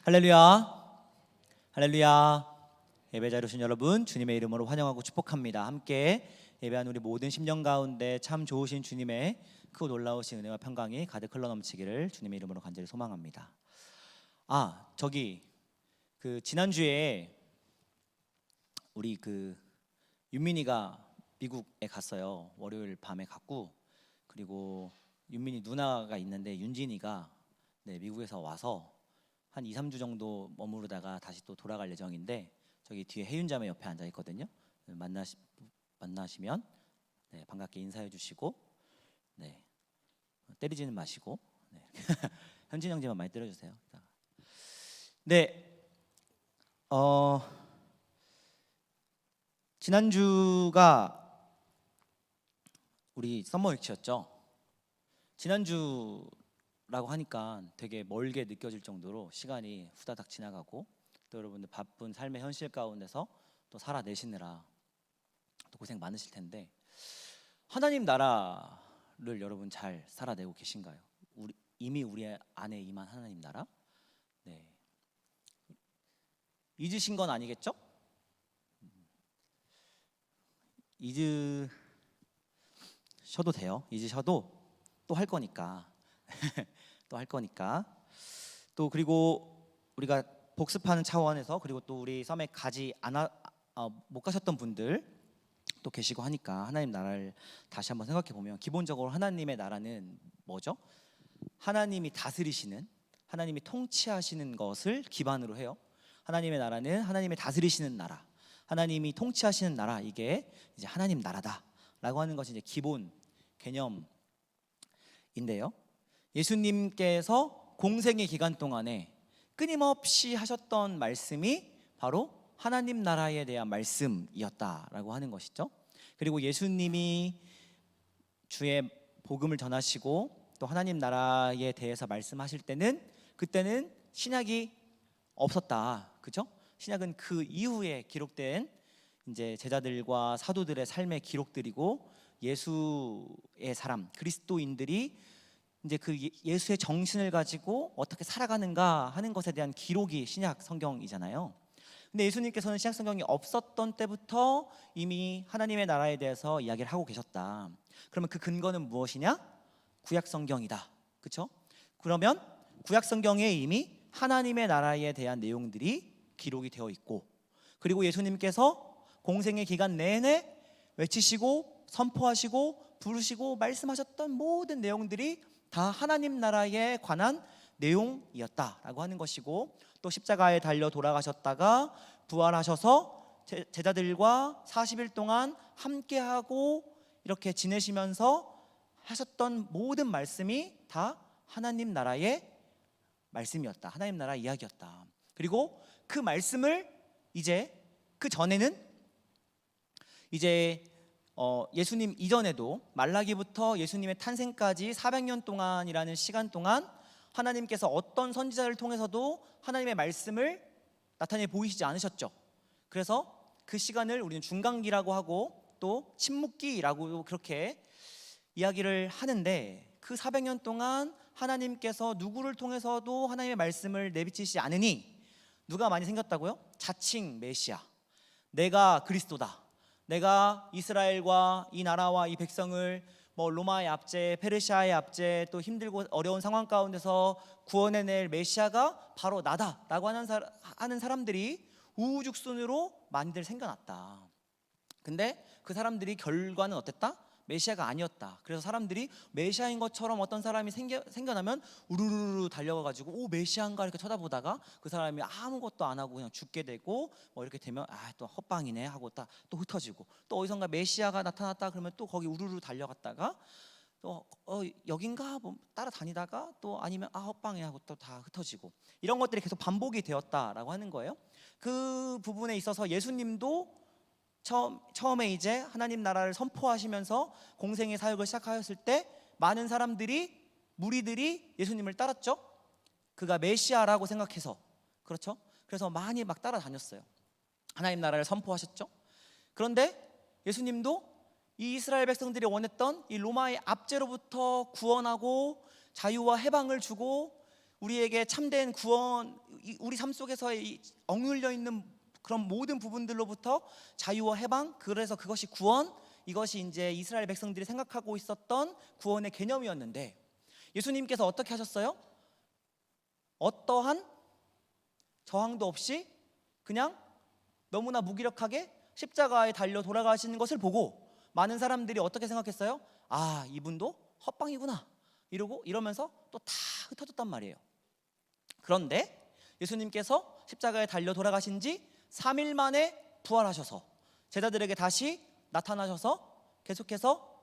할렐루야, 할렐루야. 예배자로 오신 여러분, 주님의 이름으로 환영하고 축복합니다. 함께 예배한 우리 모든 심령 가운데 참 좋으신 주님의 크고 놀라우신 은혜와 평강이 가득 흘러넘치기를 주님의 이름으로 간절히 소망합니다. 지난주에 우리 윤민이가 미국에 갔어요. 월요일 밤에 갔고, 그리고 윤민이 누나가 있는데 윤진이가 미국에서 와서 한 2, 3주 정도 머무르다가 다시 또 돌아갈 예정인데, 저기 뒤에 혜윤자매 옆에 앉아 있거든요. 만나시면 반갑게 인사해 주시고, 때리지는 마시고, 현진 형제만 많이 때려주세요. 지난주가 우리 썸머 일치였죠. 지난주라고 하니까 되게 멀게 느껴질 정도로 시간이 후다닥 지나가고, 또 여러분들 바쁜 삶의 현실 가운데서 또 살아내시느라 또 고생 많으실 텐데, 하나님 나라를 여러분 잘 살아내고 계신가요? 이미 우리 안에 임한 하나님 나라? 잊으신 건 아니겠죠? 잊으셔도 돼요. 잊으셔도 또 할 거니까. 또 할 거니까. 또 그리고 우리가 복습하는 차원에서, 그리고 또 우리 썸에 못 가셨던 분들 또 계시고 하니까 하나님 나라를 다시 한번 생각해 보면, 기본적으로 하나님의 나라는 뭐죠? 하나님이 다스리시는, 하나님이 통치하시는 것을 기반으로 해요. 하나님의 나라는 하나님이 다스리시는 나라, 하나님이 통치하시는 나라, 이게 이제 하나님 나라다라고 하는 것이 이제 기본 개념인데요. 예수님께서 공생의 기간 동안에 끊임없이 하셨던 말씀이 바로 하나님 나라에 대한 말씀이었다라고 하는 것이죠. 그리고 예수님이 주의 복음을 전하시고 또 하나님 나라에 대해서 말씀하실 때는, 그때는 신약이 없었다, 그렇죠? 신약은 그 이후에 기록된 이제 제자들과 사도들의 삶의 기록들이고, 예수의 사람, 그리스도인들이 이제 그 예수의 정신을 가지고 어떻게 살아가는가 하는 것에 대한 기록이 신약 성경이잖아요. 근데 예수님께서는 신약 성경이 없었던 때부터 이미 하나님의 나라에 대해서 이야기를 하고 계셨다. 그러면 그 근거는 무엇이냐? 구약 성경이다, 그렇죠? 그러면 구약 성경에 이미 하나님의 나라에 대한 내용들이 기록이 되어 있고, 그리고 예수님께서 공생의 기간 내내 외치시고 선포하시고 부르시고 말씀하셨던 모든 내용들이 다 하나님 나라에 관한 내용이었다라고 하는 것이고, 또 십자가에 달려 돌아가셨다가 부활하셔서 제자들과 40일 동안 함께하고 이렇게 지내시면서 하셨던 모든 말씀이 다 하나님 나라의 말씀이었다, 하나님 나라 이야기였다. 그리고 그 말씀을 이제 그 전에는 이제 예수님 이전에도 말라기부터 예수님의 탄생까지 400년 동안이라는 시간 동안 하나님께서 어떤 선지자를 통해서도 하나님의 말씀을 나타내 보이시지 않으셨죠. 그래서 그 시간을 우리는 중간기라고 하고 또 침묵기라고 그렇게 이야기를 하는데, 그 400년 동안 하나님께서 누구를 통해서도 하나님의 말씀을 내비치시지 않으니 누가 많이 생겼다고요? 자칭 메시아, 내가 그리스도다, 내가 이스라엘과 이 나라와 이 백성을 로마의 압제, 페르시아의 압제, 또 힘들고 어려운 상황 가운데서 구원해낼 메시아가 바로 나다라고 하는 사람들이 우후죽순으로 많이들 생겨났다. 근데 그 사람들이 결과는 어땠다? 메시아가 아니었다. 그래서 사람들이 메시아인 것처럼 어떤 사람이 생겨나면 우르르르 달려가가지고 오, 메시아인가 이렇게 쳐다보다가 그 사람이 아무것도 안 하고 그냥 죽게 되고, 이렇게 되면 또 헛방이네 하고 또 흩어지고, 또 어디선가 메시아가 나타났다 그러면 또 거기 우르르 달려갔다가 또 여긴가 따라다니다가 또 아니면 헛방이 하고 또 다 흩어지고, 이런 것들이 계속 반복이 되었다라고 하는 거예요. 그 부분에 있어서 예수님도 처음에 이제 하나님 나라를 선포하시면서 공생의 사역을 시작하였을 때 많은 무리들이 예수님을 따랐죠. 그가 메시아라고 생각해서, 그렇죠? 그래서 많이 막 따라다녔어요. 하나님 나라를 선포하셨죠. 그런데 예수님도 이 이스라엘 백성들이 원했던 이 로마의 압제로부터 구원하고 자유와 해방을 주고 우리에게 참된 구원, 우리 삶 속에서의 이 억눌려 있는 그런 모든 부분들로부터 자유와 해방, 그래서 그것이 구원, 이것이 이제 이스라엘 백성들이 생각하고 있었던 구원의 개념이었는데, 예수님께서 어떻게 하셨어요? 어떠한 저항도 없이 그냥 너무나 무기력하게 십자가에 달려 돌아가시는 것을 보고 많은 사람들이 어떻게 생각했어요? 아, 이분도 헛방이구나 이러면서 또 다 흩어졌단 말이에요. 그런데 예수님께서 십자가에 달려 돌아가신 지 3일 만에 부활하셔서 제자들에게 다시 나타나셔서 계속해서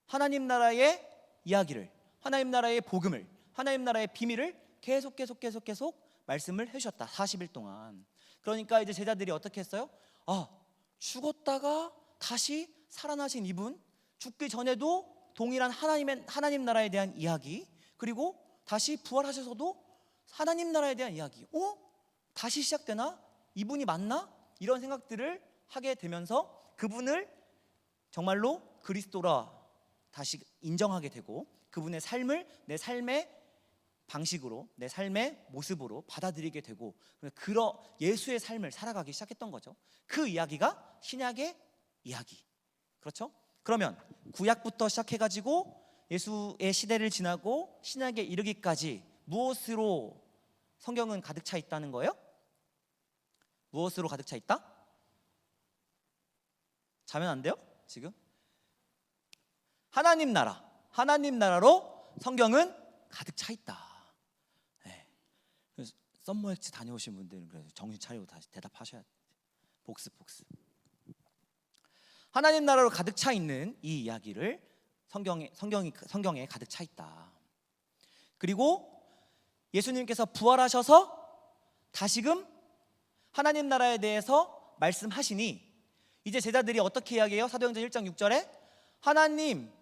하나님 나라의 이야기를, 하나님 나라의 복음을, 하나님 나라의 비밀을 계속 말씀을 해주셨다. 40일 동안. 그러니까 이제 제자들이 어떻게 했어요? 아, 죽었다가 다시 살아나신 이분, 죽기 전에도 동일한 하나님 나라에 대한 이야기, 그리고 다시 부활하셔서도 하나님 나라에 대한 이야기. 다시 시작되나? 이분이 맞나? 이런 생각들을 하게 되면서 그분을 정말로 그리스도라 다시 인정하게 되고, 그분의 삶을 내 삶의 방식으로, 내 삶의 모습으로 받아들이게 되고, 그런 예수의 삶을 살아가기 시작했던 거죠. 그 이야기가 신약의 이야기. 그렇죠? 그러면 구약부터 시작해가지고 예수의 시대를 지나고 신약에 이르기까지 무엇으로 성경은 가득 차 있다는 거예요? 무엇으로 가득 차 있다? 자면 안 돼요? 지금 하나님 나라로 성경은 가득 차 있다. 네. 썸머엑스 다녀오신 분들은 그래서 정신 차리고 다시 대답하셔야 돼요. 복습. 하나님 나라로 가득 차 있는 이 이야기를 성경에 가득 차 있다. 그리고 예수님께서 부활하셔서 다시금 하나님 나라에 대해서 말씀하시니 이제 제자들이 어떻게 이야기해요? 사도행전 1장 6절에 하나님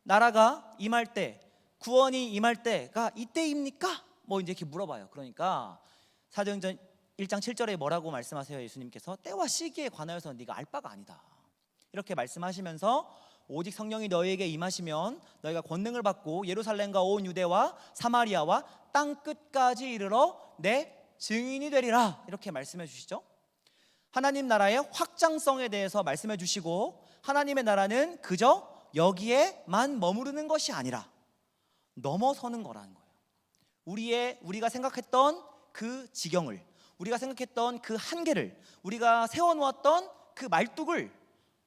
나라가 임할 때, 구원이 임할 때가 이때입니까? 뭐 이제 이렇게 물어봐요. 그러니까 사도행전 1장 7절에 뭐라고 말씀하세요? 예수님께서 때와 시기에 관하여서 네가 알 바가 아니다. 이렇게 말씀하시면서 오직 성령이 너희에게 임하시면 너희가 권능을 받고 예루살렘과 온 유대와 사마리아와 땅 끝까지 이르러 내 증인이 되리라. 이렇게 말씀해 주시죠. 하나님 나라의 확장성에 대해서 말씀해 주시고, 하나님의 나라는 그저 여기에만 머무르는 것이 아니라 넘어서는 거라는 거예요. 우리가 생각했던 그 지경을, 우리가 생각했던 그 한계를, 우리가 세워놓았던 그 말뚝을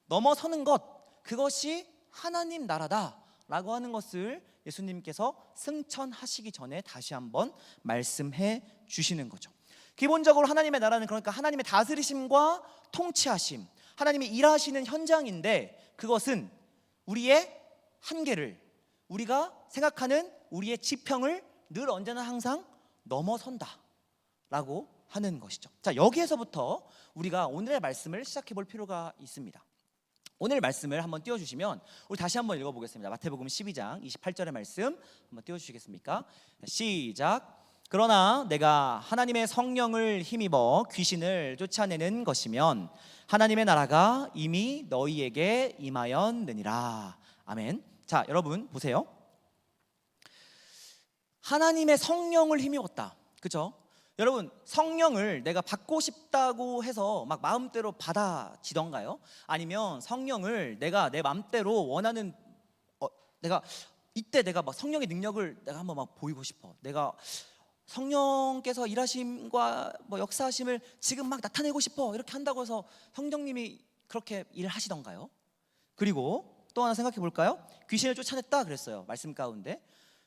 넘어서는 것, 그것이 하나님 나라다라고 하는 것을 예수님께서 승천하시기 전에 다시 한번 말씀해 주시는 거죠. 기본적으로 하나님의 나라는 그러니까 하나님의 다스리심과 통치하심, 하나님이 일하시는 현장인데, 그것은 우리의 한계를, 우리가 생각하는 우리의 지평을 늘 언제나 항상 넘어선다 라고 하는 것이죠. 자, 여기에서부터 우리가 오늘의 말씀을 시작해 볼 필요가 있습니다. 오늘 말씀을 한번 띄워주시면 우리 다시 한번 읽어보겠습니다. 마태복음 12장 28절의 말씀 한번 띄워주시겠습니까? 시작. 그러나 내가 하나님의 성령을 힘입어 귀신을 쫓아내는 것이면 하나님의 나라가 이미 너희에게 임하였느니라. 아멘. 자, 여러분 보세요. 하나님의 성령을 힘입었다. 그렇죠? 여러분, 성령을 내가 받고 싶다고 해서 막 마음대로 받아지던가요? 아니면 성령을 내가 내 마음대로 원하는 내가 막 성령의 능력을 내가 한번 막 보이고 싶어. 내가 성령께서 일하심과 뭐 역사하심을 지금 막 나타내고 싶어. 이렇게 한다고 해서 성령님이 그렇게 일을 하시던가요? 그리고 또 하나 생각해 볼까요? 귀신을 쫓아냈다 그랬어요. 말씀 가운데.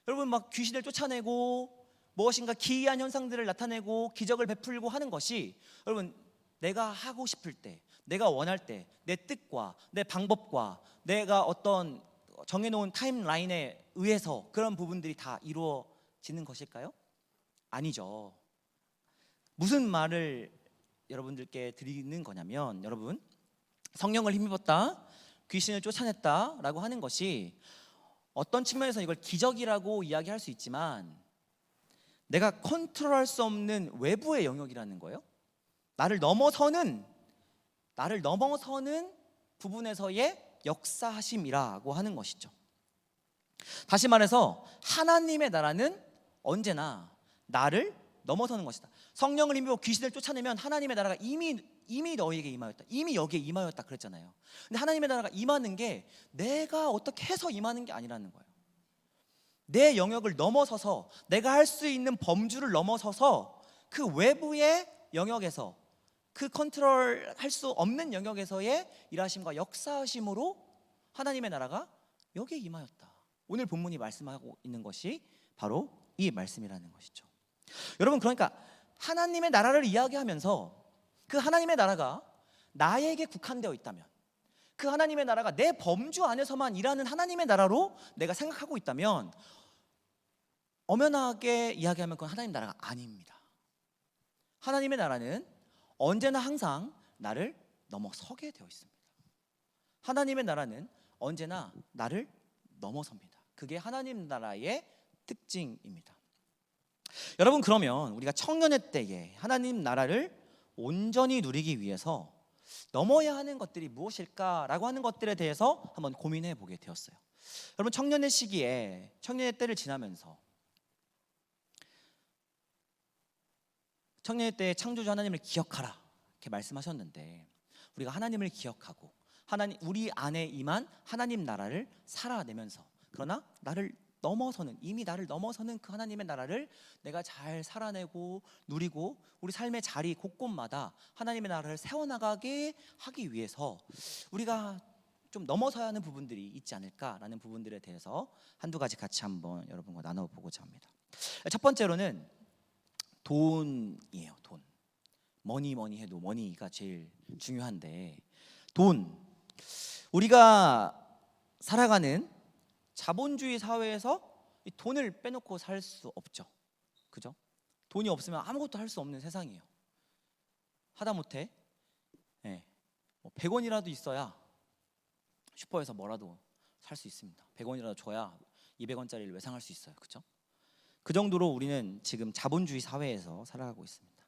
여러분, 막 귀신을 쫓아내고 무엇인가 기이한 현상들을 나타내고 기적을 베풀고 하는 것이, 여러분, 내가 하고 싶을 때, 내가 원할 때, 내 뜻과 내 방법과 내가 어떤 정해놓은 타임라인에 의해서 그런 부분들이 다 이루어지는 것일까요? 아니죠. 무슨 말을 여러분들께 드리는 거냐면, 여러분, 성령을 힘입었다, 귀신을 쫓아냈다 라고 하는 것이 어떤 측면에서 이걸 기적이라고 이야기할 수 있지만, 내가 컨트롤할 수 없는 외부의 영역이라는 거예요. 나를 넘어서는 부분에서의 역사하심이라고 하는 것이죠. 다시 말해서 하나님의 나라는 언제나 나를 넘어서는 것이다. 성령을 힘입어 귀신을 쫓아내면 하나님의 나라가 이미 너희에게 임하였다. 이미 여기에 임하였다 그랬잖아요. 근데 하나님의 나라가 임하는 게 내가 어떻게 해서 임하는 게 아니라는 거예요. 내 영역을 넘어서서 내가 할 수 있는 범주를 넘어서서 그 외부의 영역에서 그 컨트롤할 수 없는 영역에서의 일하심과 역사하심으로 하나님의 나라가 여기에 임하였다. 오늘 본문이 말씀하고 있는 것이 바로 이 말씀이라는 것이죠. 여러분, 그러니까 하나님의 나라를 이야기하면서 그 하나님의 나라가 나에게 국한되어 있다면, 그 하나님의 나라가 내 범주 안에서만 일하는 하나님의 나라로 내가 생각하고 있다면, 엄연하게 이야기하면 그건 하나님 나라가 아닙니다. 하나님의 나라는 언제나 항상 나를 넘어서게 되어 있습니다. 하나님의 나라는 언제나 나를 넘어섭니다. 그게 하나님 나라의 특징입니다. 여러분, 그러면 우리가 청년의 때에 하나님 나라를 온전히 누리기 위해서 넘어야 하는 것들이 무엇일까라고 하는 것들에 대해서 한번 고민해 보게 되었어요. 여러분, 청년의 시기에, 청년의 때를 지나면서 청년의 때에 창조주 하나님을 기억하라 이렇게 말씀하셨는데, 우리가 하나님을 기억하고 하나님, 우리 안에 임한 하나님 나라를 살아내면서, 그러나 이미 나를 넘어서는 그 하나님의 나라를 내가 잘 살아내고 누리고 우리 삶의 자리 곳곳마다 하나님의 나라를 세워나가게 하기 위해서 우리가 좀 넘어서야 하는 부분들이 있지 않을까라는 부분들에 대해서 한두 가지 같이 한번 여러분과 나눠보고자 합니다. 첫 번째로는 돈이에요. 돈. 머니 해도 머니가 제일 중요한데, 돈. 우리가 살아가는 자본주의 사회에서 이 돈을 빼놓고 살 수 없죠. 그죠? 돈이 없으면 아무것도 할 수 없는 세상이에요. 하다못해 100원이라도 있어야 슈퍼에서 뭐라도 살 수 있습니다. 100원이라도 줘야 200원짜리를 외상할 수 있어요. 그죠? 그 정도로 우리는 지금 자본주의 사회에서 살아가고 있습니다.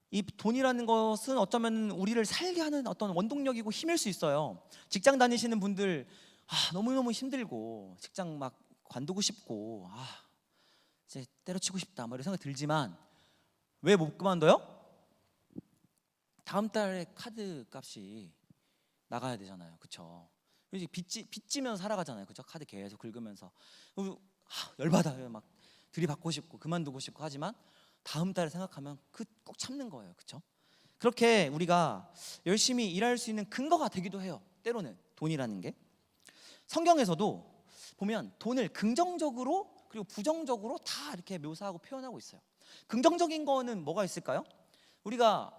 이 돈이라는 것은 어쩌면 우리를 살게 하는 어떤 원동력이고 힘일 수 있어요. 직장 다니시는 분들, 너무너무 힘들고 직장 막 관두고 싶고 이제 때려치고 싶다 이런 생각이 들지만, 왜 못 그만둬요? 다음 달에 카드 값이 나가야 되잖아요. 그렇죠? 빚지면서 살아가잖아요. 그렇죠? 카드 계속 긁으면서 열받아요. 막 들이받고 싶고 그만두고 싶고 하지만 다음 달을 생각하면 꼭 참는 거예요. 그렇죠? 그렇게 우리가 열심히 일할 수 있는 근거가 되기도 해요. 때로는 돈이라는 게. 성경에서도 보면 돈을 긍정적으로 그리고 부정적으로 다 이렇게 묘사하고 표현하고 있어요. 긍정적인 거는 뭐가 있을까요? 우리가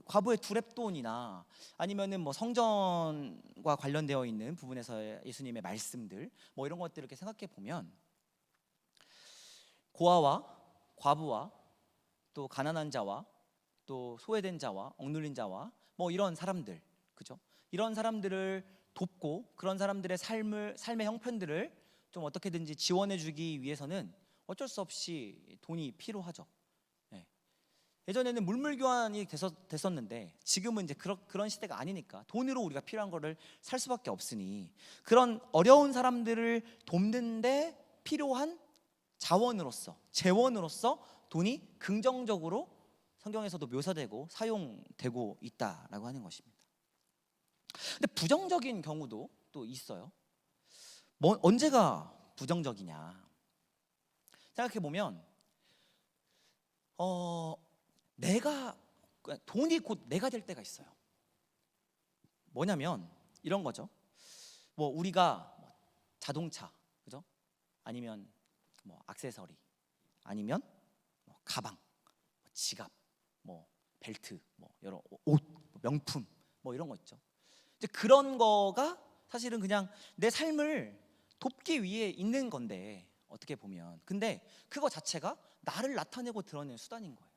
과부의 두 렙돈이나 아니면은 뭐 성전과 관련되어 있는 부분에서 예수님의 말씀들 이런 것들을 이렇게 생각해 보면, 고아와 과부와 또 가난한 자와 또 소외된 자와 억눌린 자와 이런 사람들, 그죠? 이런 사람들을 돕고 그런 사람들의 삶의 형편들을 좀 어떻게든지 지원해 주기 위해서는 어쩔 수 없이 돈이 필요하죠. 예전에는 물물교환이 됐었는데 지금은 이제 그런 시대가 아니니까 돈으로 우리가 필요한 거를 살 수밖에 없으니, 그런 어려운 사람들을 돕는데 필요한 재원으로서 돈이 긍정적으로 성경에서도 묘사되고 사용되고 있다라고 하는 것입니다. 근데 부정적인 경우도 또 있어요. 언제가 부정적이냐? 생각해 보면 돈이 곧 내가 될 때가 있어요. 뭐냐면 이런 거죠. 우리가 자동차, 그죠? 아니면 액세서리, 아니면 가방, 지갑, 벨트, 여러 옷, 명품, 이런 거 있죠. 이제 그런 거가 사실은 그냥 내 삶을 돕기 위해 있는 건데, 어떻게 보면. 근데 그거 자체가 나를 나타내고 드러내는 수단인 거예요.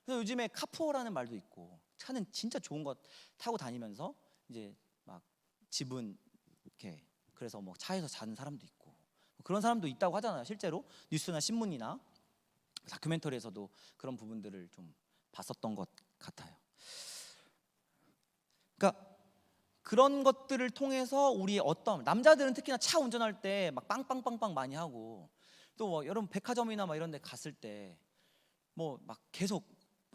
그래서 요즘에 카푸어라는 말도 있고, 차는 진짜 좋은 거 타고 다니면서 이제 막 집은 이렇게 그래서 차에서 자는 사람도 있고 그런 사람도 있다고 하잖아요. 실제로 뉴스나 신문이나 다큐멘터리에서도 그런 부분들을 좀 봤었던 것 같아요. 그러니까 그런 것들을 통해서 우리의 어떤 남자들은 특히나 차 운전할 때 막 빵빵빵빵 많이 하고 또 뭐 여러분 백화점이나 막 이런 데 갔을 때 뭐 막 계속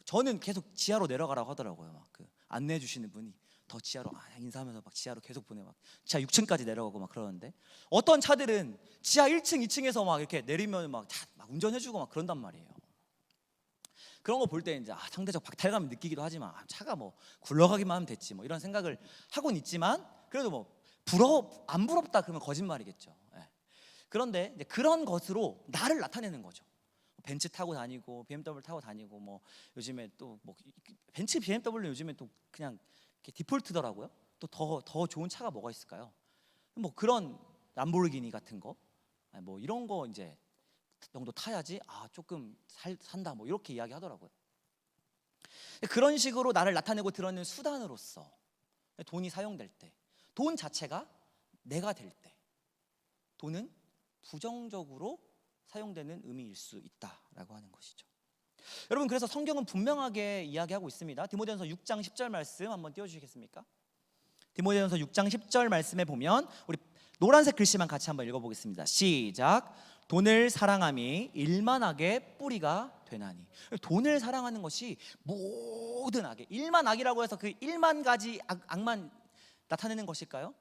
저는 계속 지하로 내려가라고 하더라고요. 막 그 안내해 주시는 분이 더 지하로 인사하면서 막 지하로 계속 보내 막 지하 6층까지 내려가고 막 그러는데 어떤 차들은 지하 1층, 2층에서 막 이렇게 내리면 막 운전해 주고 막 그런단 말이에요. 그런 거 볼 때 이제 상대적 박탈감을 느끼기도 하지만 차가 뭐 굴러가기만 하면 됐지 뭐 이런 생각을 하고는 있지만 그래도 뭐 안 부럽다 그러면 거짓말이겠죠. 예. 그런데 이제 그런 것으로 나를 나타내는 거죠. 벤츠 타고 다니고 BMW 타고 다니고 뭐 요즘에 또 뭐 벤츠 BMW 요즘에 또 그냥 이렇게 디폴트더라고요. 또 더 좋은 차가 뭐가 있을까요? 뭐 그런 람보르기니 같은 거, 뭐 이런 거 이제 정도 타야지 조금 산다 뭐 이렇게 이야기하더라고요. 그런 식으로 나를 나타내고 드러내는 수단으로서 돈이 사용될 때, 돈 자체가 내가 될 때, 돈은 부정적으로 사용되는 의미일 수 있다라고 하는 것이죠. 여러분 그래서 성경은 분명하게 이야기하고 있습니다. 디모데전서 6장 10절 말씀 한번 띄워주시겠습니까? 디모데전서 6장 10절 말씀에 보면 우리 노란색 글씨만 같이 한번 읽어보겠습니다. 시작. 돈을 사랑함이 일만악의 뿌리가 되나니. 돈을 사랑하는 것이 모든 악의, 일만 악이라고 해서 그 1만 가지 악만 나타내는 것일까요?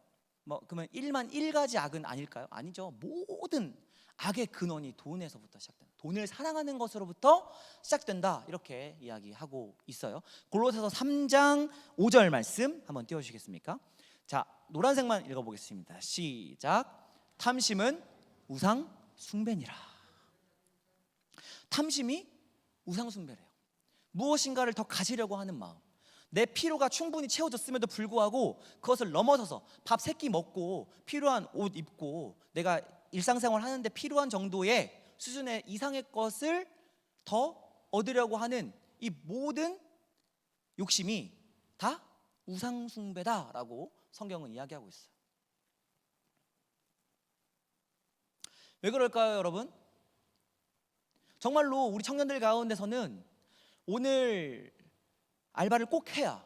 뭐 그러면 1만 1가지 악은 아닐까요? 아니죠. 모든 악의 근원이 돈에서부터 시작된다. 돈을 사랑하는 것으로부터 시작된다. 이렇게 이야기하고 있어요. 골로새서 3장 5절 말씀 한번 띄워주시겠습니까? 자, 노란색만 읽어보겠습니다. 시작. 탐심은 우상 숭배니라. 탐심이 우상 숭배래요. 무엇인가를 더 가지려고 하는 마음, 내 필요가 충분히 채워졌음에도 불구하고 그것을 넘어서서 밥 3끼 먹고 필요한 옷 입고 내가 일상생활 하는데 필요한 정도의 수준의 이상의 것을 더 얻으려고 하는 이 모든 욕심이 다 우상 숭배다라고 성경은 이야기하고 있어요. 왜 그럴까요, 여러분? 정말로 우리 청년들 가운데서는 오늘 알바를 꼭 해야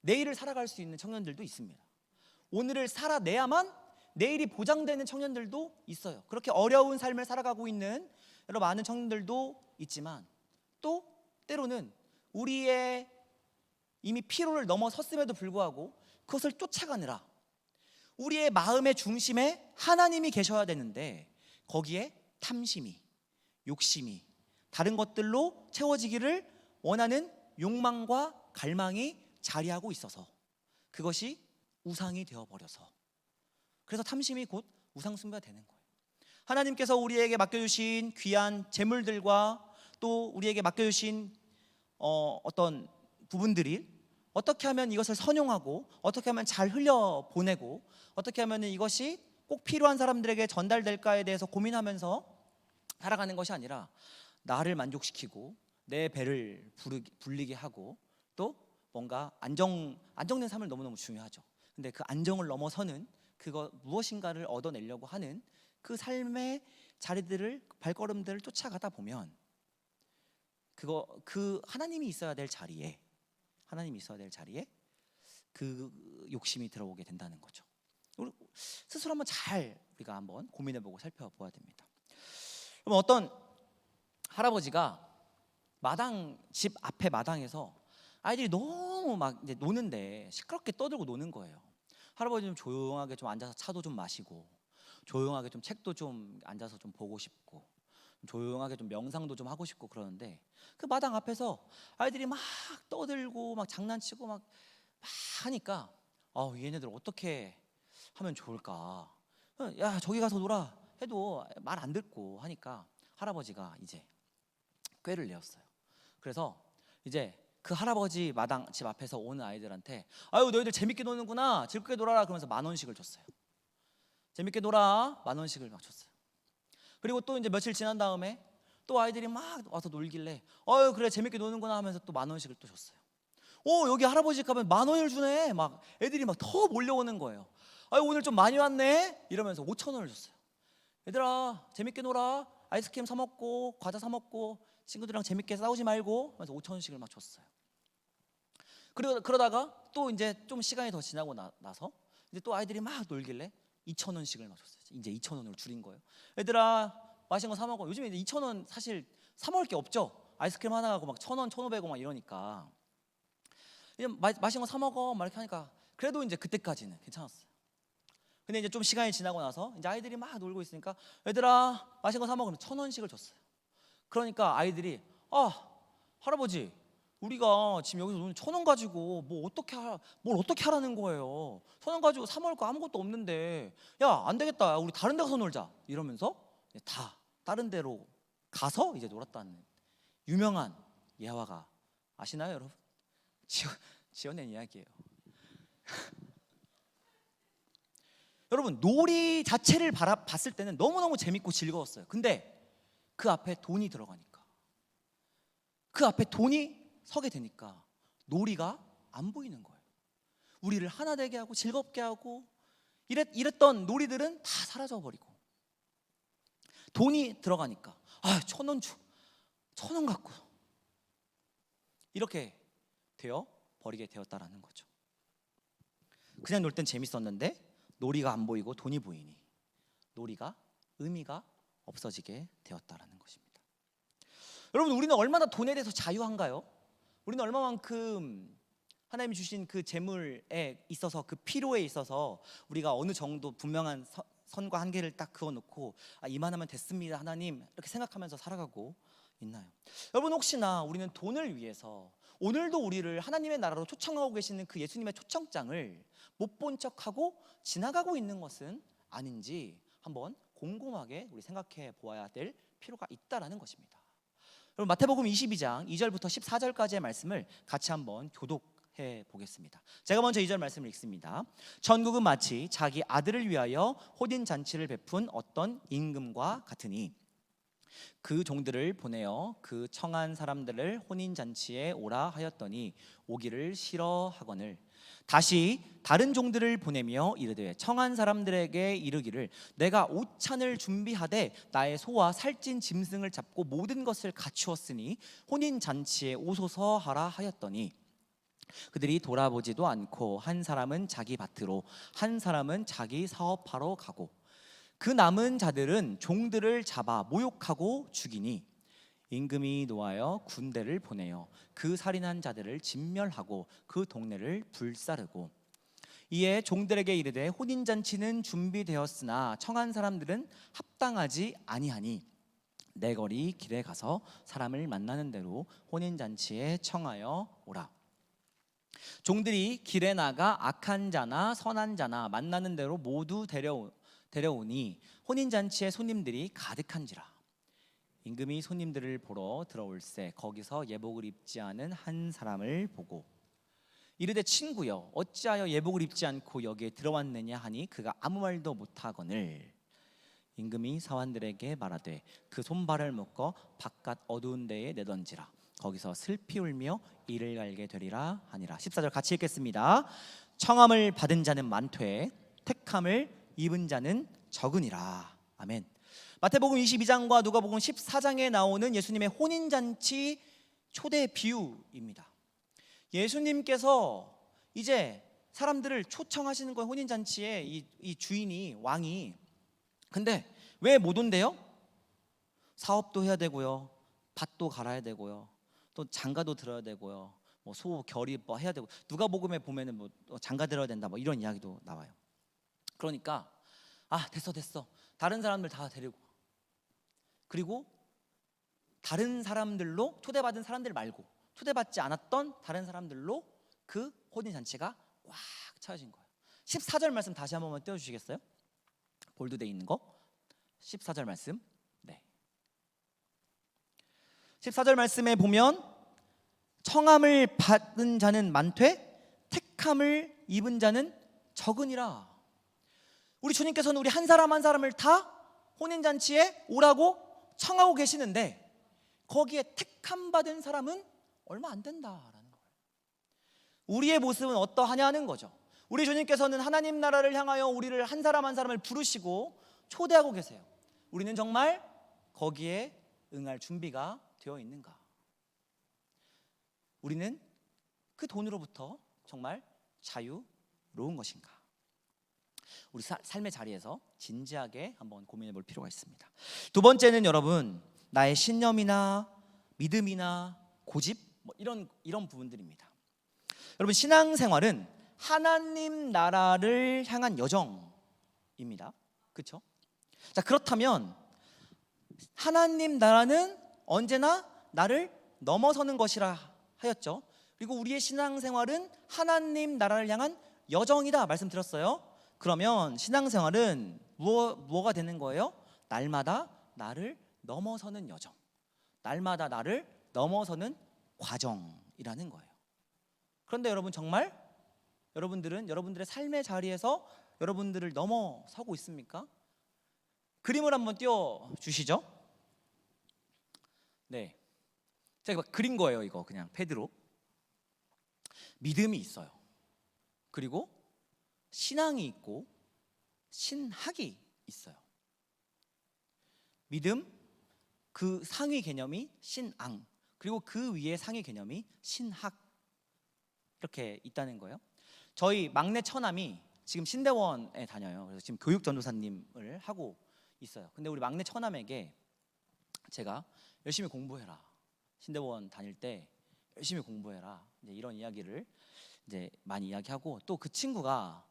내일을 살아갈 수 있는 청년들도 있습니다. 오늘을 살아내야만 내일이 보장되는 청년들도 있어요. 그렇게 어려운 삶을 살아가고 있는 여러 많은 청년들도 있지만 또 때로는 우리의 이미 피로를 넘어섰음에도 불구하고 그것을 쫓아가느라 우리의 마음의 중심에 하나님이 계셔야 되는데 거기에 탐심이, 욕심이, 다른 것들로 채워지기를 원하는 욕망과 갈망이 자리하고 있어서 그것이 우상이 되어버려서 그래서 탐심이 곧 우상 숭배가 되는 거예요. 하나님께서 우리에게 맡겨주신 귀한 재물들과 또 우리에게 맡겨주신 어떤 부분들이 어떻게 하면 이것을 선용하고 어떻게 하면 잘 흘려보내고 어떻게 하면 이것이 꼭 필요한 사람들에게 전달될까에 대해서 고민하면서 살아가는 것이 아니라 나를 만족시키고 내 배를 불리게 하고 또 뭔가 안정된 삶을 너무너무 중요하죠. 근데 그 안정을 넘어서는 그거 무엇인가를 얻어내려고 하는 그 삶의 자리들을 발걸음들을 쫓아가다 보면 그 하나님이 있어야 될 자리에 그 욕심이 들어오게 된다는 거죠. 우리 스스로 한번 우리가 한번 고민해보고 살펴보아야 됩니다. 그럼 어떤 할아버지가 집 앞에 마당에서 아이들이 너무 막 이제 노는데 시끄럽게 떠들고 노는 거예요. 할아버지는 조용하게 좀 앉아서 차도 좀 마시고 조용하게 좀 책도 좀 앉아서 좀 보고 싶고 조용하게 좀 명상도 좀 하고 싶고 그러는데 그 마당 앞에서 아이들이 막 떠들고 막 장난치고 막 하니까 얘네들 어떻게 하면 좋을까? 야 저기 가서 놀아 해도 말 안 듣고 하니까 할아버지가 이제 꾀를 내었어요. 그래서 이제 그 할아버지 마당 집 앞에서 오는 아이들한테 아유 너희들 재밌게 노는구나 즐겁게 놀아라 그러면서 10,000원씩을 줬어요. 재밌게 놀아 10,000원씩을 막 줬어요. 그리고 또 이제 며칠 지난 다음에 또 아이들이 막 와서 놀길래 아유 그래 재밌게 노는구나 하면서 또 10,000원씩을 또 줬어요. 여기 할아버지 집 가면 10,000원을 주네. 막 애들이 막 더 몰려오는 거예요. 아유 오늘 좀 많이 왔네 이러면서 5,000원을 줬어요. 얘들아 재밌게 놀아 아이스크림 사 먹고 과자 사 먹고 친구들이랑 재밌게 싸우지 말고 하면서 5,000원씩을 막 줬어요. 그러다가 또 이제 좀 시간이 더 지나고 나서 이제 또 아이들이 막 놀길래 2,000원씩을 넣어줬어요. 이제 2,000원으로 줄인 거예요. 얘들아 맛있는 거 사 먹어. 요즘에 이제 2,000원 사실 사 먹을 게 없죠. 아이스크림 하나 가고 막 1,000원, 1,500원 막 이러니까 그냥 맛있는 거 사 먹어 막 이렇게 하니까 그래도 이제 그때까지는 괜찮았어요. 근데 이제 좀 시간이 지나고 나서 이제 아이들이 막 놀고 있으니까 얘들아 맛있는 거 사 먹으면 1,000원씩을 줬어요. 그러니까 아이들이 할아버지 우리가 지금 여기서 오늘 1,000원 가지고 뭘 어떻게 하라는 거예요. 1,000원 가지고 사 먹을 거 아무것도 없는데 야 안 되겠다 우리 다른 데 가서 놀자 이러면서 다 다른 데로 가서 이제 놀았다는 유명한 예화가 아시나요 여러분? 지어낸 이야기예요. 여러분 놀이 자체를 봤을 때는 너무너무 재밌고 즐거웠어요. 근데 그 앞에 돈이 들어가니까 그 앞에 돈이 서게 되니까 놀이가 안 보이는 거예요. 우리를 하나 되게 하고 즐겁게 하고 이랬던 놀이들은 다 사라져 버리고 돈이 들어가니까 1,000원 줘 1,000원 갖고 이렇게 되어 버리게 되었다라는 거죠. 그냥 놀 땐 재밌었는데 놀이가 안 보이고 돈이 보이니 놀이가 의미가 없어지게 되었다라는 것입니다. 여러분 우리는 얼마나 돈에 대해서 자유한가요? 우리는 얼마만큼 하나님이 주신 그 재물에 있어서 그 필요에 있어서 우리가 어느 정도 분명한 선과 한계를 딱 그어놓고 이만하면 됐습니다 하나님 이렇게 생각하면서 살아가고 있나요? 여러분 혹시나 우리는 돈을 위해서 오늘도 우리를 하나님의 나라로 초청하고 계시는 그 예수님의 초청장을 못 본 척하고 지나가고 있는 것은 아닌지 한번 곰곰하게 우리 생각해 보아야 될 필요가 있다라는 것입니다. 여러분 마태복음 22장 2절부터 14절까지의 말씀을 같이 한번 교독해 보겠습니다. 제가 먼저 2절 말씀을 읽습니다. 천국은 마치 자기 아들을 위하여 혼인 잔치를 베푼 어떤 임금과 같으니 그 종들을 보내어 그 청한 사람들을 혼인 잔치에 오라 하였더니 오기를 싫어하거늘 다시 다른 종들을 보내며 이르되 청한 사람들에게 이르기를 내가 오찬을 준비하되 나의 소와 살찐 짐승을 잡고 모든 것을 갖추었으니 혼인 잔치에 오소서 하라 하였더니 그들이 돌아보지도 않고 한 사람은 자기 밭으로 한 사람은 자기 사업하러 가고 그 남은 자들은 종들을 잡아 모욕하고 죽이니 임금이 노하여 군대를 보내어 그 살인한 자들을 진멸하고 그 동네를 불사르고 이에 종들에게 이르되 혼인잔치는 준비되었으나 청한 사람들은 합당하지 아니하니 내 거리 길에 가서 사람을 만나는 대로 혼인잔치에 청하여 오라. 종들이 길에 나가 악한 자나 선한 자나 만나는 대로 모두 데려오니 혼인잔치에 손님들이 가득한지라. 임금이 손님들을 보러 들어올세 거기서 예복을 입지 않은 한 사람을 보고 이르되 친구여 어찌하여 예복을 입지 않고 여기에 들어왔느냐 하니 그가 아무 말도 못하거늘 임금이 사환들에게 말하되 그 손발을 묶어 바깥 어두운 데에 내던지라 거기서 슬피 울며 이를 갈게 되리라 하니라. 14절 같이 읽겠습니다. 청함을 받은 자는 많되 택함을 입은 자는 적으니라. 아멘. 마태복음 22장과 누가복음 14장에 나오는 예수님의 혼인잔치 초대 비유입니다. 예수님께서 이제 사람들을 초청하시는 거예요. 혼인잔치에 이 주인이 왕이. 근데 왜 못 온대요? 사업도 해야 되고요, 밭도 갈아야 되고요, 또 장가도 들어야 되고요, 뭐 소 결이 뭐 해야 되고 누가복음에 보면은 뭐 장가 들어야 된다 뭐 이런 이야기도 나와요. 그러니까 됐어 다른 사람들 다 데리고 그리고 다른 사람들로 초대받은 사람들 말고 초대받지 않았던 다른 사람들로 그 혼인잔치가 꽉 차여진 거예요. 14절 말씀 다시 한 번만 띄워주시겠어요? 볼드돼 있는 거 14절 말씀. 네. 14절 말씀에 보면 청함을 받은 자는 많되 택함을 입은 자는 적으니라. 우리 주님께서는 우리 한 사람 한 사람을 다 혼인잔치에 오라고 청하고 계시는데 거기에 택함 받은 사람은 얼마 안 된다라는 거예요. 우리의 모습은 어떠하냐는 거죠. 우리 주님께서는 하나님 나라를 향하여 우리를 한 사람 한 사람을 부르시고 초대하고 계세요. 우리는 정말 거기에 응할 준비가 되어 있는가? 우리는 그 돈으로부터 정말 자유로운 것인가? 우리 삶의 자리에서 진지하게 한번 고민해 볼 필요가 있습니다. 두 번째는 여러분, 나의 신념이나 믿음이나 고집 뭐 이런 부분들입니다. 여러분, 신앙생활은 하나님 나라를 향한 여정입니다. 그렇죠? 자, 그렇다면 하나님 나라는 언제나 나를 넘어서는 것이라 하였죠. 그리고 우리의 신앙생활은 하나님 나라를 향한 여정이다 말씀드렸어요. 그러면 신앙생활은 뭐가 되는 거예요? 날마다 나를 넘어서는 여정, 날마다 나를 넘어서는 과정이라는 거예요. 그런데 여러분, 정말 여러분들은 여러분들의 삶의 자리에서 여러분들을 넘어서고 있습니까? 그림을 한번 띄워주시죠. 네, 제가 막 그린 거예요. 이거 그냥 패드로. 믿음이 있어요. 그리고 신앙이 있고 신학이 있어요. 믿음, 그 상위 개념이 신앙, 그리고 그 위에 상위 개념이 신학, 이렇게 있다는 거예요. 저희 막내 처남이 지금 신대원에 다녀요. 그래서 지금 교육 전도사님을 하고 있어요. 근데 우리 막내 처남에게 제가 열심히 공부해라, 신대원 다닐 때 열심히 공부해라, 이제 이런 이야기를 이제 많이 이야기하고, 또 그 친구가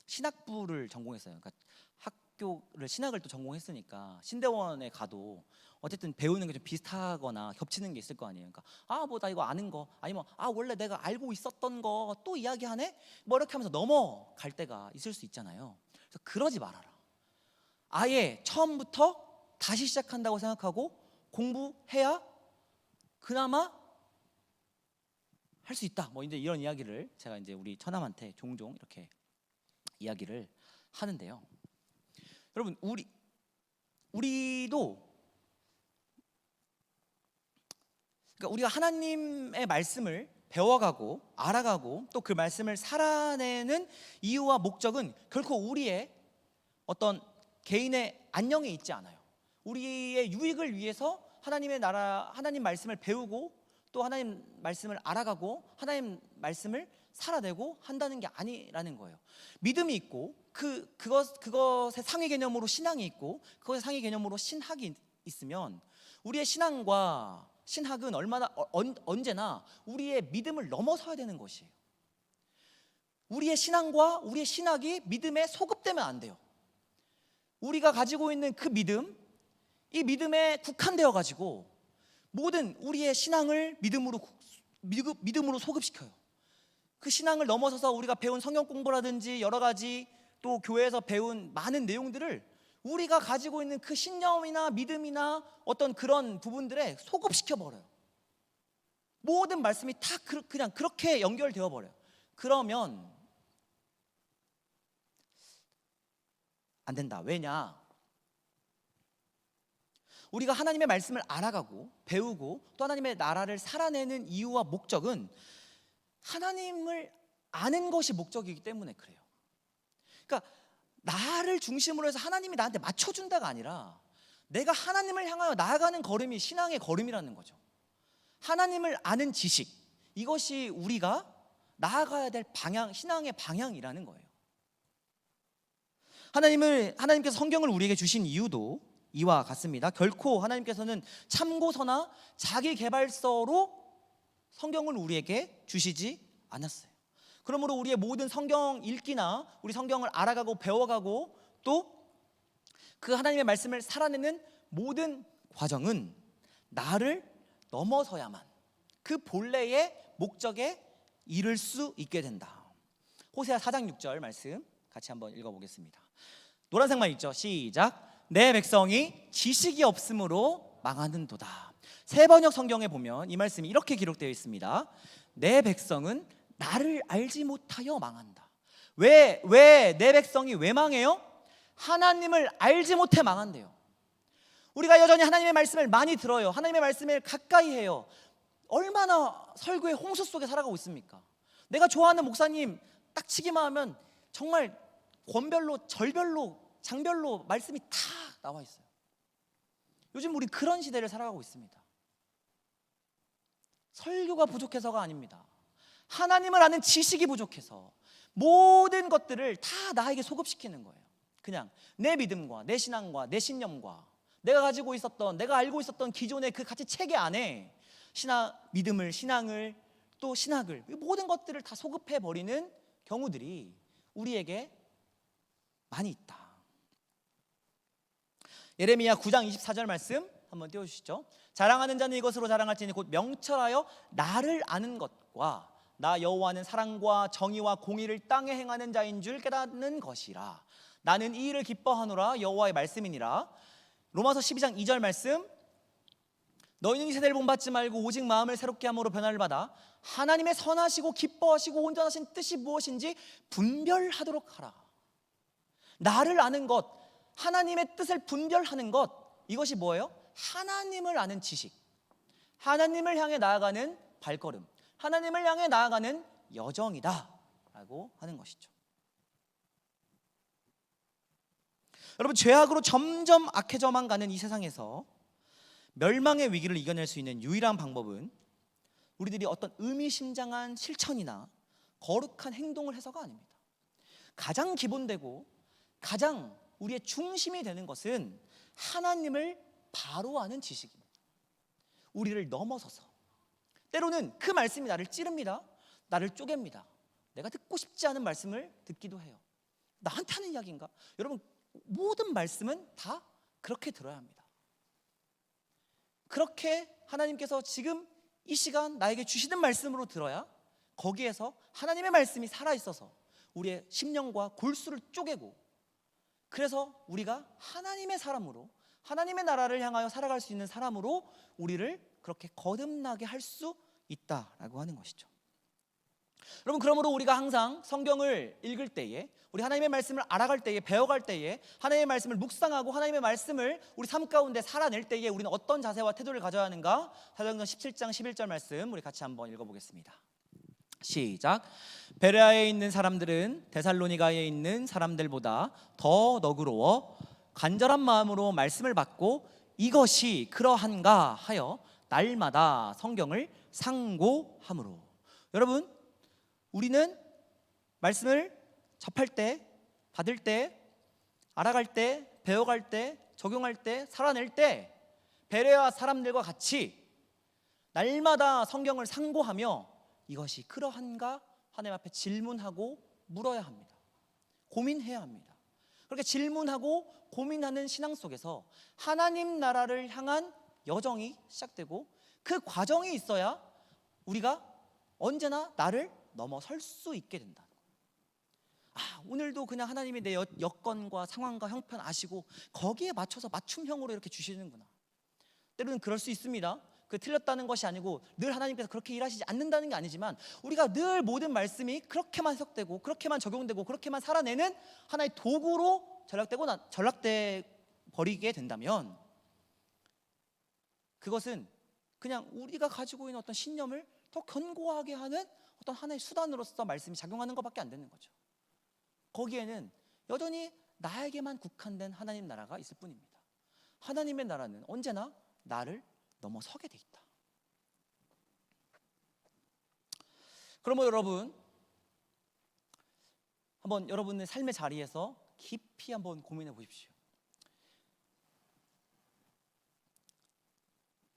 신학부를 전공했어요. 그러니까 학교를 신학을 또 전공했으니까 신대원에 가도 어쨌든 배우는 게 좀 비슷하거나 겹치는 게 있을 거 아니에요. 그러니까 뭐 나 이거 아는 거, 아니면 원래 내가 알고 있었던 거 또 이야기하네, 뭐 이렇게 하면서 넘어갈 때가 있을 수 있잖아요. 그래서 그러지 말아라. 아예 처음부터 다시 시작한다고 생각하고 공부해야 그나마 할 수 있다, 뭐 이제 이런 이야기를 제가 이제 우리 처남한테 종종 이렇게 이야기를 하는데요. 여러분, 우리도, 그러니까 우리가 하나님의 말씀을 배워가고 알아가고 또 그 말씀을 살아내는 이유와 목적은 결코 우리의 어떤 개인의 안녕에 있지 않아요. 우리의 유익을 위해서 하나님의 나라, 하나님 말씀을 배우고 또 하나님 말씀을 알아가고 하나님 말씀을 살아내고 한다는 게 아니라는 거예요. 믿음이 있고 그것의 상위 개념으로 신앙이 있고 그것의 상위 개념으로 신학이 있으면 우리의 신앙과 신학은 언제나 우리의 믿음을 넘어서야 되는 것이에요. 우리의 신앙과 우리의 신학이 믿음에 소급되면 안 돼요. 우리가 가지고 있는 그 믿음, 이 믿음에 국한되어 가지고 모든 우리의 신앙을 믿음으로 소급시켜요. 그 신앙을 넘어서서 우리가 배운 성경 공부라든지 여러 가지 또 교회에서 배운 많은 내용들을 우리가 가지고 있는 그 신념이나 믿음이나 어떤 그런 부분들에 소급시켜 버려요. 모든 말씀이 다 그냥 그렇게 연결되어 버려요. 그러면 안 된다. 왜냐? 우리가 하나님의 말씀을 알아가고 배우고 또 하나님의 나라를 살아내는 이유와 목적은 하나님을 아는 것이 목적이기 때문에 그래요. 그러니까 나를 중심으로 해서 하나님이 나한테 맞춰준다가 아니라 내가 하나님을 향하여 나아가는 걸음이 신앙의 걸음이라는 거죠. 하나님을 아는 지식, 이것이 우리가 나아가야 될 방향, 신앙의 방향이라는 거예요. 하나님께서 성경을 우리에게 주신 이유도 이와 같습니다. 결코 하나님께서는 참고서나 자기계발서로 성경을 우리에게 주시지 않았어요. 그러므로 우리의 모든 성경 읽기나 우리 성경을 알아가고 배워가고 또 그 하나님의 말씀을 살아내는 모든 과정은 나를 넘어서야만 그 본래의 목적에 이를 수 있게 된다. 호세아 4장 6절 말씀 같이 한번 읽어보겠습니다. 노란색만 읽죠. 시작. 내 백성이 지식이 없으므로 망하는도다. 새 번역 성경에 보면 이 말씀이 이렇게 기록되어 있습니다. 내 백성은 나를 알지 못하여 망한다. 왜 내 백성이 왜 망해요? 하나님을 알지 못해 망한대요. 우리가 여전히 하나님의 말씀을 많이 들어요. 하나님의 말씀을 가까이 해요. 얼마나 설교의 홍수 속에 살아가고 있습니까? 내가 좋아하는 목사님 딱 치기만 하면 정말 권별로, 절별로, 장별로 말씀이 다 나와 있어요. 요즘 우리 그런 시대를 살아가고 있습니다. 설교가 부족해서가 아닙니다. 하나님을 아는 지식이 부족해서 모든 것들을 다 나에게 소급시키는 거예요. 그냥 내 믿음과 내 신앙과 내 신념과 내가 가지고 있었던, 내가 알고 있었던 기존의 그 가치 체계 안에 믿음을, 신앙을, 또 신학을, 모든 것들을 다 소급해 버리는 경우들이 우리에게 많이 있다. 예레미야 9장 24절 말씀 한번 띄워주시죠. 자랑하는 자는 이것으로 자랑할지니 곧 명철하여 나를 아는 것과 나 여호와는 사랑과 정의와 공의를 땅에 행하는 자인 줄 깨닫는 것이라. 나는 이 일을 기뻐하노라. 여호와의 말씀이니라. 로마서 12장 2절 말씀, 너희는 이 세대를 본받지 말고 오직 마음을 새롭게 함으로 변화를 받아 하나님의 선하시고 기뻐하시고 온전하신 뜻이 무엇인지 분별하도록 하라. 나를 아는 것, 하나님의 뜻을 분별하는 것, 이것이 뭐예요? 하나님을 아는 지식, 하나님을 향해 나아가는 발걸음, 하나님을 향해 나아가는 여정이다 라고 하는 것이죠. 여러분, 죄악으로 점점 악해져만 가는 이 세상에서 멸망의 위기를 이겨낼 수 있는 유일한 방법은 우리들이 어떤 의미심장한 실천이나 거룩한 행동을 해서가 아닙니다. 가장 기본되고 가장 우리의 중심이 되는 것은 하나님을 바로 아는 지식입니다. 우리를 넘어서서, 때로는 그 말씀이 나를 찌릅니다. 나를 쪼갭니다. 내가 듣고 싶지 않은 말씀을 듣기도 해요. 나한테 하는 이야기인가? 여러분, 모든 말씀은 다 그렇게 들어야 합니다. 그렇게 하나님께서 지금 이 시간 나에게 주시는 말씀으로 들어야 거기에서 하나님의 말씀이 살아있어서 우리의 심령과 골수를 쪼개고, 그래서 우리가 하나님의 사람으로, 하나님의 나라를 향하여 살아갈 수 있는 사람으로 우리를 그렇게 거듭나게 할 수 있다라고 하는 것이죠. 여러분, 그러므로 우리가 항상 성경을 읽을 때에, 우리 하나님의 말씀을 알아갈 때에, 배워갈 때에, 하나님의 말씀을 묵상하고 하나님의 말씀을 우리 삶 가운데 살아낼 때에 우리는 어떤 자세와 태도를 가져야 하는가? 사도행전 17장 11절 말씀 우리 같이 한번 읽어보겠습니다. 시작. 베레아에 있는 사람들은 데살로니가에 있는 사람들보다 더 너그러워 간절한 마음으로 말씀을 받고 이것이 그러한가 하여 날마다 성경을 상고함으로. 여러분, 우리는 말씀을 접할 때, 받을 때, 알아갈 때, 배워갈 때, 적용할 때, 살아낼 때 베레아 사람들과 같이 날마다 성경을 상고하며 이것이 그러한가 하나님 앞에 질문하고 물어야 합니다. 고민해야 합니다. 그렇게 질문하고 고민하는 신앙 속에서 하나님 나라를 향한 여정이 시작되고, 그 과정이 있어야 우리가 언제나 나를 넘어설 수 있게 된다. 오늘도 그냥 하나님이 내 여건과 상황과 형편 아시고 거기에 맞춰서 맞춤형으로 이렇게 주시는구나. 때로는 그럴 수 있습니다. 그 틀렸다는 것이 아니고 늘 하나님께서 그렇게 일하시지 않는다는 게 아니지만, 우리가 늘 모든 말씀이 그렇게만 해석되고 그렇게만 적용되고 그렇게만 살아내는 하나의 도구로 전락돼 버리게 된다면, 그것은 그냥 우리가 가지고 있는 어떤 신념을 더 견고하게 하는 어떤 하나의 수단으로서 말씀이 작용하는 것밖에 안 되는 거죠. 거기에는 여전히 나에게만 국한된 하나님 나라가 있을 뿐입니다. 하나님의 나라는 언제나 나를 넘어서게 돼 있다. 그러면 여러분, 한번 여러분의 삶의 자리에서 깊이 한번 고민해 보십시오.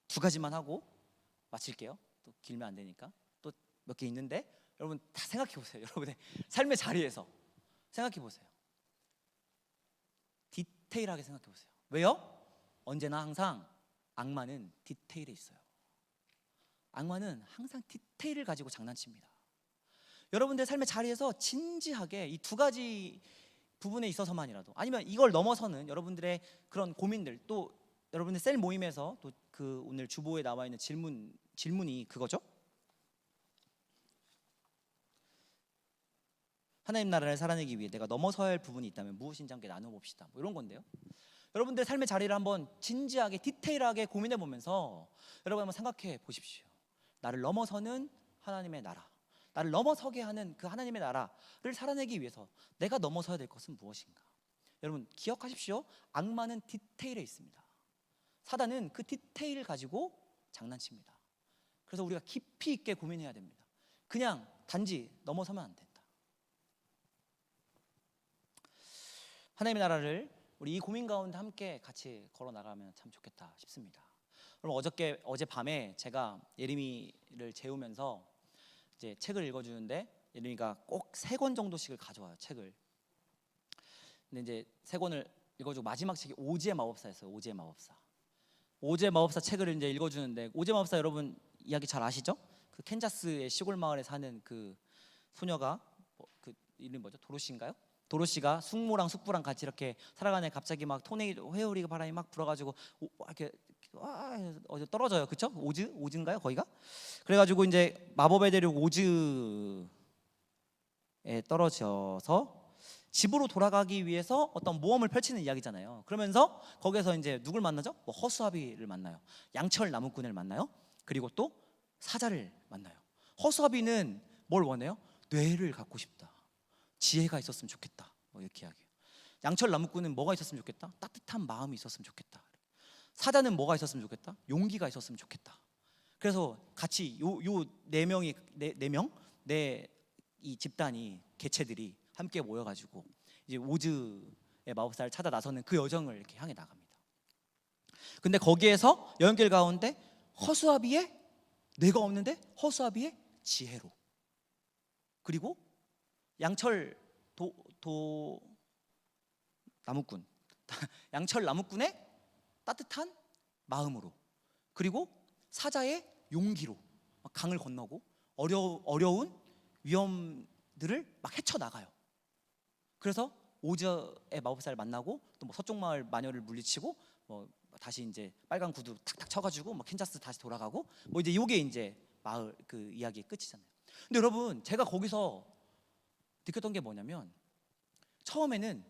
두 가지만 하고 마칠게요. 또 길면 안 되니까. 또 몇 개 있는데 여러분 다 생각해 보세요. 여러분의 삶의 자리에서 생각해 보세요. 디테일하게 생각해 보세요. 왜요? 언제나 항상 악마는 디테일에 있어요. 악마는 항상 디테일을 가지고 장난칩니다. 여러분들 삶의 자리에서 진지하게 이 두 가지 부분에 있어서만이라도, 아니면 이걸 넘어서는 여러분들의 그런 고민들, 또 여러분들 셀 모임에서 또 그 오늘 주보에 나와 있는 질문이 그거죠. 하나님 나라를 살아내기 위해 내가 넘어서야 할 부분이 있다면 무엇인지 함께 나눠봅시다. 뭐 이런 건데요. 여러분들 삶의 자리를 한번 진지하게 디테일하게 고민해 보면서 여러분 한번 생각해 보십시오. 나를 넘어서는 하나님의 나라, 나를 넘어서게 하는 그 하나님의 나라를 살아내기 위해서 내가 넘어서야 될 것은 무엇인가? 여러분 기억하십시오. 악마는 디테일에 있습니다. 사단은 그 디테일을 가지고 장난칩니다. 그래서 우리가 깊이 있게 고민해야 됩니다. 그냥 단지 넘어서면 안 된다. 하나님의 나라를 우리 이 고민 가운데 함께 같이 걸어 나가면 참 좋겠다 싶습니다. 그럼 어젯밤에 제가 예림이를 재우면서 이제 책을 읽어주는데 예림이가 꼭 3권 정도씩을 가져와요, 책을. 근데 이제 3권을 읽어주고 마지막 책이 오즈의 마법사였어요. 오즈의 마법사. 오즈의 마법사 책을 이제 읽어주는데, 오즈의 마법사 여러분 이야기 잘 아시죠? 그 캔자스의 시골 마을에 사는 그 소녀가 그 이름이 뭐죠? 도로시인가요? 도로시가 숙모랑 숙부랑 같이 이렇게 살아가는데 갑자기 막 토네이도 회오리 바람이 막 불어가지고 이렇게 떨어져요, 그쵸? 오즈인가요? 거기가? 그래가지고 이제 마법의 대륙 오즈에 떨어져서 집으로 돌아가기 위해서 어떤 모험을 펼치는 이야기잖아요. 그러면서 거기서 이제 누굴 만나죠? 뭐 허수아비를 만나요. 양철 나무꾼을 만나요. 그리고 또 사자를 만나요. 허수아비는 뭘 원해요? 뇌를 갖고 싶다. 지혜가 있었으면 좋겠다. 뭐 이렇게 이야기해요. 양철 나무꾼은 뭐가 있었으면 좋겠다? 따뜻한 마음이 있었으면 좋겠다. 사자는 뭐가 있었으면 좋겠다? 용기가 있었으면 좋겠다. 그래서 같이 요 4명이 이 집단이 개체들이 함께 모여가지고 이제 오즈의 마법사를 찾아 나서는 그 여정을 이렇게 향해 나갑니다. 근데 거기에서 여행길 가운데 허수아비의 뇌가 없는데 허수아비의 지혜로, 그리고 양철 나무꾼 양철 나무꾼의 따뜻한 마음으로, 그리고 사자의 용기로 강을 건너고 어려운 위험들을 막 헤쳐나가요. 그래서 오즈의 마법사를 만나고 또 뭐 서쪽 마을 마녀를 물리치고 뭐 다시 이제 빨간 구두 탁탁 쳐가지고 뭐 캔자스 다시 돌아가고 뭐 이제 요게 이제 마을 그 이야기의 끝이잖아요. 근데 여러분, 제가 거기서 느꼈던 게 뭐냐면, 처음에는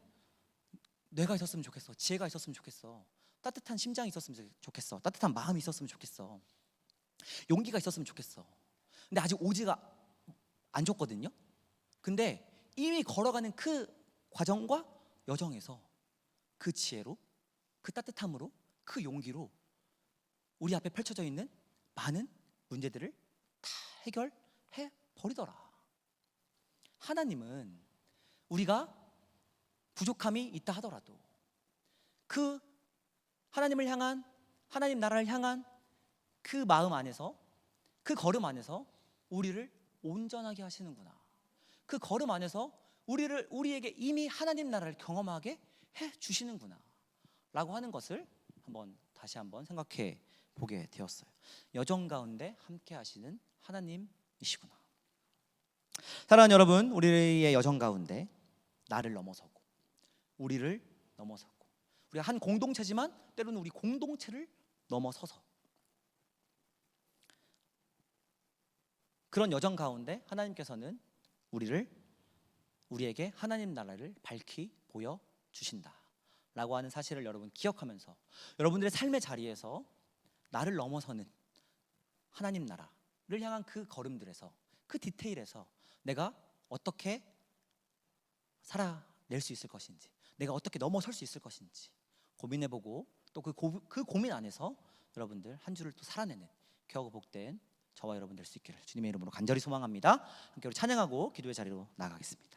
뇌가 있었으면 좋겠어, 지혜가 있었으면 좋겠어, 따뜻한 심장이 있었으면 좋겠어, 따뜻한 마음이 있었으면 좋겠어, 용기가 있었으면 좋겠어. 근데 아직 오즈가 안 줬거든요. 근데 이미 걸어가는 그 과정과 여정에서 그 지혜로, 그 따뜻함으로, 그 용기로 우리 앞에 펼쳐져 있는 많은 문제들을 다 해결해 버리더라. 하나님은 우리가 부족함이 있다 하더라도 그 하나님을 향한, 하나님 나라를 향한 그 마음 안에서, 그 걸음 안에서 우리를 온전하게 하시는구나. 그 걸음 안에서 우리에게 이미 하나님 나라를 경험하게 해 주시는구나 라고 하는 것을 다시 한번 생각해 보게 되었어요. 여정 가운데 함께 하시는 하나님이시구나. 사랑하는 여러분, 우리의 여정 가운데 나를 넘어서고 우리를 넘어서고, 우리가 한 공동체지만 때로는 우리 공동체를 넘어서서 그런 여정 가운데 하나님께서는 우리에게 하나님 나라를 밝히 보여주신다 라고 하는 사실을 여러분 기억하면서 여러분들의 삶의 자리에서 나를 넘어서는 하나님 나라를 향한 그 걸음들에서, 그 디테일에서 내가 어떻게 살아낼 수 있을 것인지, 내가 어떻게 넘어설 수 있을 것인지 고민해보고, 또 그 고민 안에서 여러분들 한 주를 또 살아내는 귀하고 복된 저와 여러분 될 수 있기를 주님의 이름으로 간절히 소망합니다. 함께 우리 찬양하고 기도의 자리로 나아가겠습니다.